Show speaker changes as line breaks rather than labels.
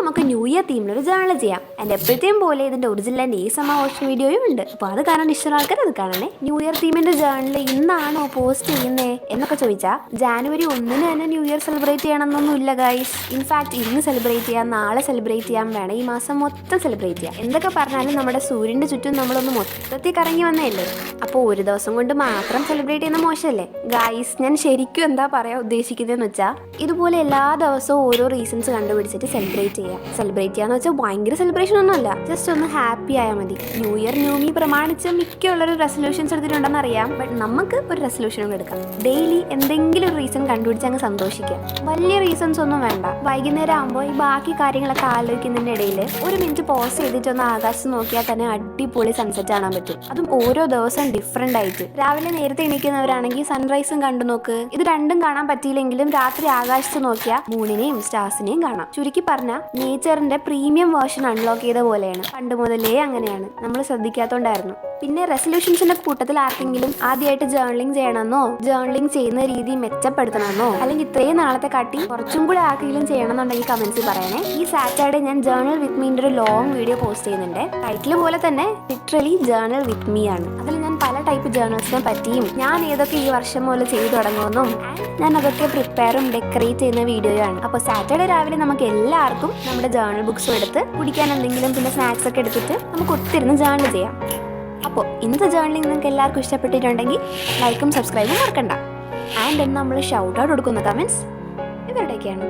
നമുക്ക് new year തീമിലൊരു journal ചെയ്യാം. And എപ്പോഴത്തെയും പോലെ ഇതിന്റെ ഒറിജിനൽ ആൻഡ് ASMR ഓപ്ഷൻ വീഡിയോയും ഉണ്ട്. അപ്പോൾ അത് കാണാൻ ഇഷ്ടമുള്ള ആൾക്കാർ അത് കാണണേ. ന്യൂ ഇയർ തീമിന്റെ ജേണൽ ഇന്നാണോ പോസ്റ്റ് ചെയ്യുന്നേ എന്നൊക്കെ ചോദിച്ചാൽ ജാനുവരി 1 തന്നെ ന്യൂ ഇയർ സെലിബ്രേറ്റ് ചെയ്യണമെന്നൊന്നും ഇല്ല ഗൈസ്. ഇൻഫാക്ട് ഇന്ന് സെലിബ്രേറ്റ് ചെയ്യാം, നാളെ സെലിബ്രേറ്റ് ചെയ്യാൻ വേണം, ഈ മാസം മൊത്തം സെലിബ്രേറ്റ് ചെയ്യാം. എന്തൊക്കെ പറഞ്ഞാലും നമ്മുടെ സൂര്യന്റെ ചുറ്റും നമ്മളൊന്ന് മൊത്തത്തിൽ കറങ്ങി വന്നതല്ലേ. അപ്പോൾ ഒരു ദിവസം കൊണ്ട് മാത്രം സെലിബ്രേറ്റ് ചെയ്യുന്ന മോശമല്ലേ ഗൈസ്. ഞാൻ ശരിക്കും എന്താ പറയാ ഉദ്ദേശിക്കുന്നതെന്ന് വെച്ചാൽ ഇതുപോലെ എല്ലാ ദിവസവും ഓരോ റീസൺസ് കണ്ടുപിടിച്ചിട്ട് സെലിബ്രേറ്റ് ചെയ്യാന്ന് വെച്ചാൽ ഭയങ്കര സെലിബ്രേഷൻ ഒന്നുമല്ല, ജസ്റ്റ് ഒന്ന് ഹാപ്പി ആയാൽ മതി. ന്യൂ ഇയർ ന്യൂ മീ പ്രമാണിച്ച് മിക്കുള്ളൊരു റെസൊല്യൂഷൻസ് എടുത്തിട്ടുണ്ടെന്ന് അറിയാം. ബട്ട് നമുക്ക് ഒരു റെസൊല്യൂഷനും എടുക്കാം. ഡെയിലി എന്തെങ്കിലും ഒരു റീസൺ കണ്ടുപിടിച്ച് അങ്ങ് സന്തോഷിക്കാം. വലിയ റീസൺസ് ഒന്നും വേണ്ട. വൈകുന്നേരം ആകുമ്പോൾ ഈ ബാക്കി കാര്യങ്ങളൊക്കെ ആലോചിക്കുന്നതിൻ്റെ ഇടയിൽ ഒരു മിനിറ്റ് പോസ് ചെയ്തിട്ടൊന്ന് ആകാശം നോക്കിയാൽ തന്നെ അടിപൊളി സൺസെറ്റ് കാണാൻ പറ്റും. അതും ഓരോ ദിവസം ഡിഫറെന്റ് ആയിട്ട്. രാവിലെ നേരത്തെ എണീക്കുന്നവരാണെങ്കിൽ സൺറൈസും കണ്ടു നോക്ക്. ഇത് രണ്ടും കാണാൻ പറ്റിയില്ലെങ്കിലും രാത്രി ആകാശത്ത് നോക്കിയാൽ മൂണിനെയും സ്റ്റാർസിനെയും കാണാം. ചുരുക്കി പറഞ്ഞാൽ നേച്ചറിന്റെ പ്രീമിയം വേർഷൻ അൺലോക്ക് ചെയ്ത പോലെയാണ്. പണ്ട് മുതലേ അങ്ങനെയാണ്, നമ്മൾ ശ്രദ്ധിക്കാത്തോണ്ടായിരുന്നു. പിന്നെ റെസൊല്യൂഷൻസിന്റെ കൂട്ടത്തിൽ ആർക്കെങ്കിലും ആദ്യമായിട്ട് ജേർണലിംഗ് ചെയ്യണമെന്നോ, ജേർണലിംഗ് ചെയ്യുന്ന രീതി മെച്ചപ്പെടുത്തണമെന്നോ, അല്ലെങ്കിൽ ഇത്രയും നാളത്തെ കാട്ടി കുറച്ചും കൂടെ ആർക്കെങ്കിലും ചെയ്യണമെന്നുണ്ടെങ്കിൽ കമന്റ്സിൽ പറയണേ. ഈ സാറ്റർഡേ ഞാൻ ജേർണൽ വിത്ത് മീന്റെ ഒരു ലോങ് വീഡിയോ പോസ്റ്റ് ചെയ്യുന്നുണ്ട്. ടൈറ്റിൽ പോലെ തന്നെ ലിറ്ററലി ജേർണൽ വിത്ത് മീ ആണ്. അതിൽ ഞാൻ പല ടൈപ്പ് ജേർണൽസിനെ പറ്റിയും ഞാൻ ഏതൊക്കെ ഈ വർഷം മുതൽ ചെയ്തു തുടങ്ങുമെന്നും ഞാൻ അതൊക്കെ പ്രിപ്പയറും ഡെക്കറേറ്റ് ചെയ്യുന്ന വീഡിയോയാണ്. അപ്പോൾ സാറ്റർഡേ രാവിലെ നമുക്ക് എല്ലാവർക്കും നമ്മുടെ ജേർണൽ ബുക്സും എടുത്ത് കുടിക്കാൻ എന്തെങ്കിലും പിന്നെ സ്നാക്സ് ഒക്കെ എടുത്തിട്ട് നമുക്ക് ഒത്തിരുന്ന് ജേർണൽ ചെയ്യാം. അപ്പോൾ ഇന്നത്തെ ജേർണലിംഗ് നിങ്ങൾക്ക് എല്ലാവർക്കും ഇഷ്ടപ്പെട്ടിട്ടുണ്ടെങ്കിൽ ലൈക്കും സബ്സ്ക്രൈബും മറക്കണ്ട. ആൻഡ് നമ്മൾ ഷൗട്ട് ഔട്ട് കൊടുക്കുന്ന കമൻറ്റ്സ് ഇവരുടെയൊക്കെയാണ്.